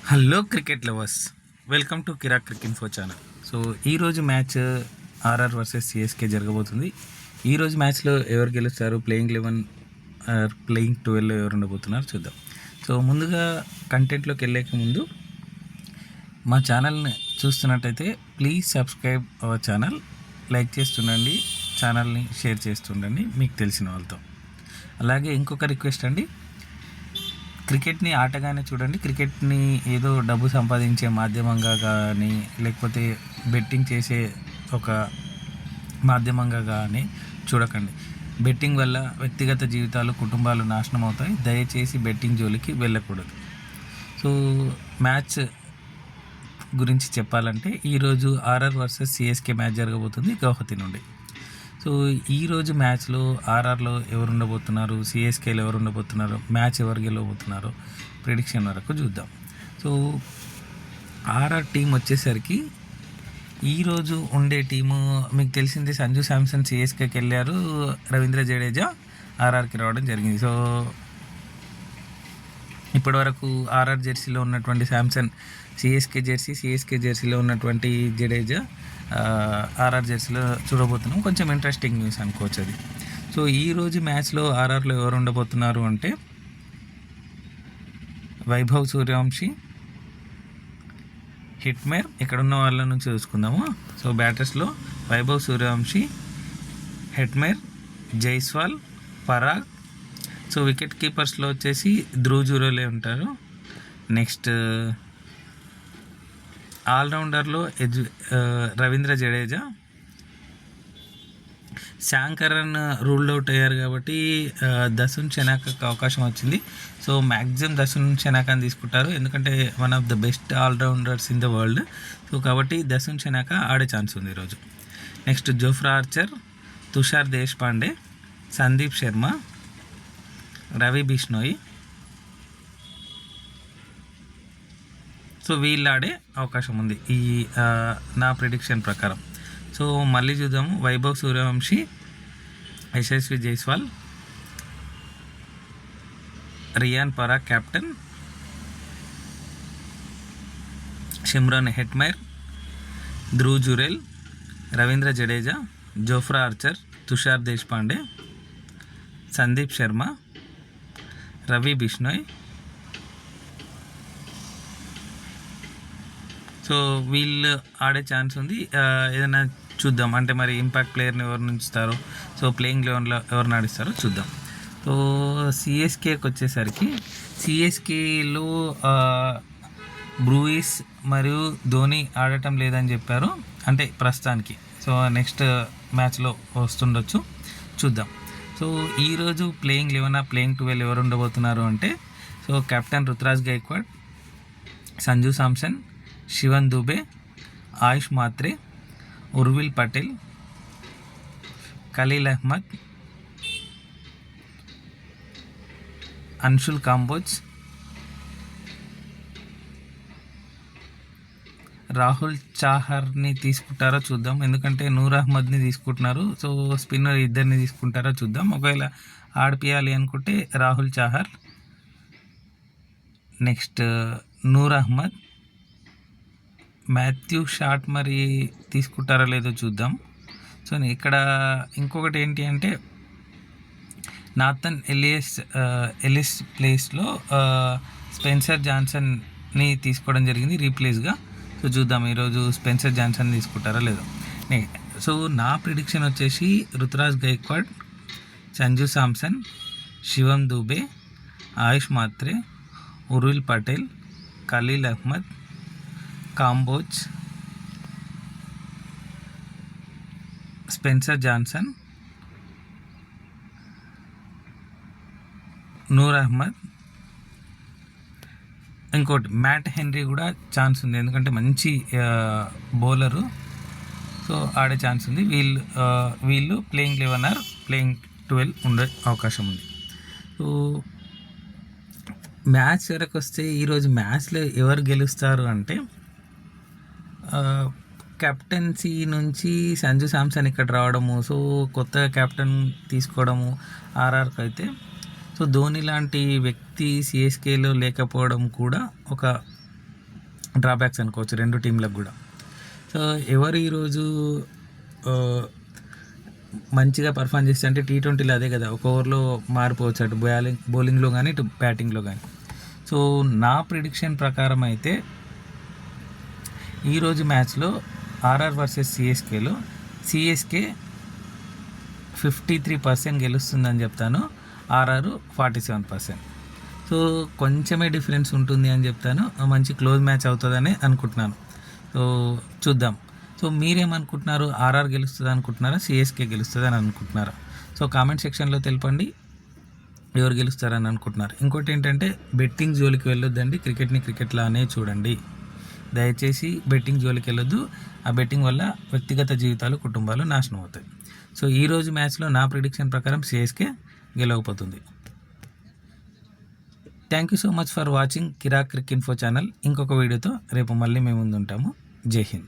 Hello cricket lovers, welcome to Kirak cricket info channel. So ఈరోజు match RR versus CSK జరగబోతుంది. ఈరోజు మ్యాచ్లో ఎవరు గెలుస్తారు, ప్లేయింగ్ 11 ప్లేయింగ్ 12 ఎవరు ఉండబోతున్నారు చూద్దాం. సో ముందుగా కంటెంట్లోకి వెళ్ళేక ముందు మా ఛానల్ని చూస్తున్నట్టయితే please subscribe our channel, like చేస్తుండండి, ఛానల్ని షేర్ చేస్తుండండి మీకు తెలిసిన వాళ్ళతో. అలాగే ఇంకొక రిక్వెస్ట్ అండి, క్రికెట్ని ఆటగానే చూడండి, క్రికెట్ని ఏదో డబ్బు సంపాదించే మాధ్యమంగా కానీ లేకపోతే బెట్టింగ్ చేసే ఒక మాధ్యమంగా కానీ చూడకండి. బెట్టింగ్ వల్ల వ్యక్తిగత జీవితాలు, కుటుంబాలు నాశనం అవుతాయి. దయచేసి బెట్టింగ్ జోలికి వెళ్ళకూడదు. సో మ్యాచ్ గురించి చెప్పాలంటే ఈరోజు ఆర్ఆర్ వర్సెస్ సిఎస్కే మ్యాచ్ జరగబోతుంది గౌహతి నుండి. సో ఈరోజు మ్యాచ్లో ఆర్ఆర్లో ఎవరు ఉండబోతున్నారు, సిఎస్కేలో ఎవరు ఉండబోతున్నారు, మ్యాచ్ ఎవరు గెలవబోతున్నారు ప్రిడిక్షన్ వరకు చూద్దాం. సో ఆర్ఆర్ టీం వచ్చేసరికి ఈరోజు ఉండే టీము మీకు తెలిసింది, సంజు శాంసన్ సిఎస్కేకి వెళ్ళారు, రవీంద్ర జడేజా ఆర్ఆర్కి రావడం జరిగింది. సో ఇప్పటివరకు ఆర్ఆర్ జెర్సీలో ఉన్నటువంటి శాంసన్ సిఎస్కే జెర్సీలో ఉన్నటువంటి జడేజా ఆర్ఆర్ జెర్సీలో చూడబోతున్నాం. కొంచెం ఇంట్రెస్టింగ్ న్యూస్ అనుకోవచ్చు అది. సో ఈరోజు మ్యాచ్లో ఆర్ఆర్లో ఎవరు ఉండబోతున్నారు అంటే వైభవ్ సూర్యవంశీ, హిట్మేర్. ఇక్కడ ఉన్న వాళ్ళ నుంచి చూసుకుందాము. సో బ్యాటర్స్లో Vaibhav Suryavanshi, Hetmyer, Jaiswal, Parag. So wicket కీపర్స్లో వచ్చేసి ధ్రువ్ జురేల్ ఉంటారు. నెక్స్ట్ ఆల్రౌండర్లో Ravindra Jadeja. Sam Curran ruled out అయ్యారు కాబట్టి దసున్ షెనాకకు అవకాశం వచ్చింది. సో మ్యాక్సిమం దసున్ షెనాకాని తీసుకుంటారు, ఎందుకంటే one of the best allrounders in the world. So కాబట్టి దసున్ షెనాక ఆడే ఛాన్స్ ఉంది ఈరోజు. Next Jofra Archer, Tushar Deshpande, Sandeep Sharma, Ravi Bishnoi. So వీళ్ళు ఆడే అవకాశం ఉంది ఈ నా ప్రిడిక్షన్ ప్రకారం. సో మళ్ళీ చూద్దాము. Vaibhav Suryavanshi, Yashasvi Jaiswal, Riyan Parag captain, Shimron Hetmyer, Dhruv Jurel, Ravindra Jadeja, Jofra Archer, Tushar Deshpande, Sandeep Sharma, Ravi Bishnoi. So వీళ్ళు ఆడే ఛాన్స్ ఉంది. ఏదైనా చూద్దాం, అంటే మరి ఇంపాక్ట్ ప్లేయర్ని ఎవరు ఉంచుతారో, సో ప్లేయింగ్ 11లో ఎవరు నడుస్తారో చూద్దాం. సో సిఎస్కేకి వచ్చేసరికి సిఎస్కేలో బ్రూయిస్ మరియు ధోని ఆడటం లేదని చెప్పారు, అంటే ప్రస్తుతానికి. సో నెక్స్ట్ మ్యాచ్లో వస్తుండొచ్చు, చూద్దాం. సో ఈరోజు ప్లేయింగ్ 11 ప్లేయింగ్ 12 ఎవరు ఉండబోతున్నారు అంటే, సో కెప్టెన్ రుతురాజ్ గైక్వాడ్, సంజు శాంసన్, శివన్ దుబే, ఆయుష్ మాత్రే, ఉర్విల్ పటేల్, ఖలీల్ అహ్మద్, అన్షుల్ కాంబోజ్, రాహుల్ చాహర్ని తీసుకుంటారో చూద్దాం, ఎందుకంటే నూర్ అహ్మద్ని తీసుకుంటున్నారు. సో స్పిన్నర్ ఇద్దరిని తీసుకుంటారో చూద్దాం. ఒకవేళ ఆడిపియాలి అనుకుంటే Rahul Chahar, next Noor Ahmad, Matthew Short మరి తీసుకుంటారో లేదో చూద్దాం. సో ఇక్కడ ఇంకొకటి ఏంటి అంటే, నాథన్ ఎలిస్ ప్లేస్లో స్పెన్సర్ జాన్సన్ని తీసుకోవడం జరిగింది రీప్లేస్గా. సో చూద్దాం ఈరోజు స్పెన్సర్ జాన్సన్ తీసుకుంటారో లేదో. సో నా ప్రిడిక్షన్ వచ్చేసి రుతురాజ్ గైక్వాడ్, సంజు శాంసన్, శివం దుబే, ఆయుష్ మాత్రే, ఉర్విల్ పటేల్, ఖలీల్ అహ్మద్, కాంబోజ్, స్పెన్సర్ జాన్సన్, నూర్ అహ్మద్. ఇంకోటి మ్యాట్ హెన్రీ కూడా ఛాన్స్ ఉంది, ఎందుకంటే మంచి బౌలరు. సో ఆడే ఛాన్స్ ఉంది. వీళ్ళు ప్లేయింగ్ 11 ప్లేయింగ్ 12 ఉండే అవకాశం ఉంది. సో మ్యాచ్ వరకు వస్తే ఈరోజు మ్యాచ్లో ఎవరు గెలుస్తారు అంటే, కెప్టెన్సీ నుంచి సంజు శాంసన్ ఇక్కడ రావడము, సో కొత్త కెప్టెన్ తీసుకోవడము ఆర్ఆర్కి అయితే. సో ధోని లాంటి వ్యక్తి సిఎస్కేలో లేకపోవడం కూడా ఒక డ్రాబ్యాక్స్ అనుకోవచ్చు రెండు టీంలకు కూడా. సో ఎవరు ఈరోజు మంచిగా పర్ఫామ్ చేస్తే అంటే T20లో అదే కదా, ఒక ఓవర్లో మారిపోవచ్చు అటు బౌలింగ్లో కానీ ఇటు బ్యాటింగ్లో కానీ. సో నా ప్రిడిక్షన్ ప్రకారం అయితే ఈరోజు మ్యాచ్లో ఆర్ఆర్ వర్సెస్ సిఎస్కేలో సిఎస్కే 53% గెలుస్తుందని చెప్తాను, ఆర్ఆర్ 47%. సో కొంచెమే డిఫరెన్స్ ఉంటుంది అని చెప్తాను. మంచి క్లోజ్ మ్యాచ్ అవుతుందని అనుకుంటున్నాను. సో చూద్దాం. సో మీరేమనుకుంటున్నారు? ఆర్ఆర్ గెలుస్తుంది అనుకుంటున్నారా, సిఎస్కే గెలుస్తుంది అని అనుకుంటున్నారా? సో కామెంట్ సెక్షన్లో తెలపండి ఎవరు గెలుస్తారని అనుకుంటున్నారు. ఇంకోటి ఏంటంటే బెట్టింగ్ జోలికి వెళ్ళొద్దండి, క్రికెట్ని క్రికెట్లానే చూడండి. దయచేసి బెట్టింగ్ జోలికి వెళ్ళొద్దు. ఆ బెట్టింగ్ వల్ల వ్యక్తిగత జీవితాలు, కుటుంబాలు నాశనం అవుతాయి. సో ఈరోజు మ్యాచ్లో నా ప్రిడిక్షన్ ప్రకారం సిఎస్కే గెలవకపోతుంది. Thank you so much for watching Kirak crick info channel. ఇంకొక వీడియోతో రేపు మళ్ళీ మేము ముందు ఉంటాము. జై హింద్.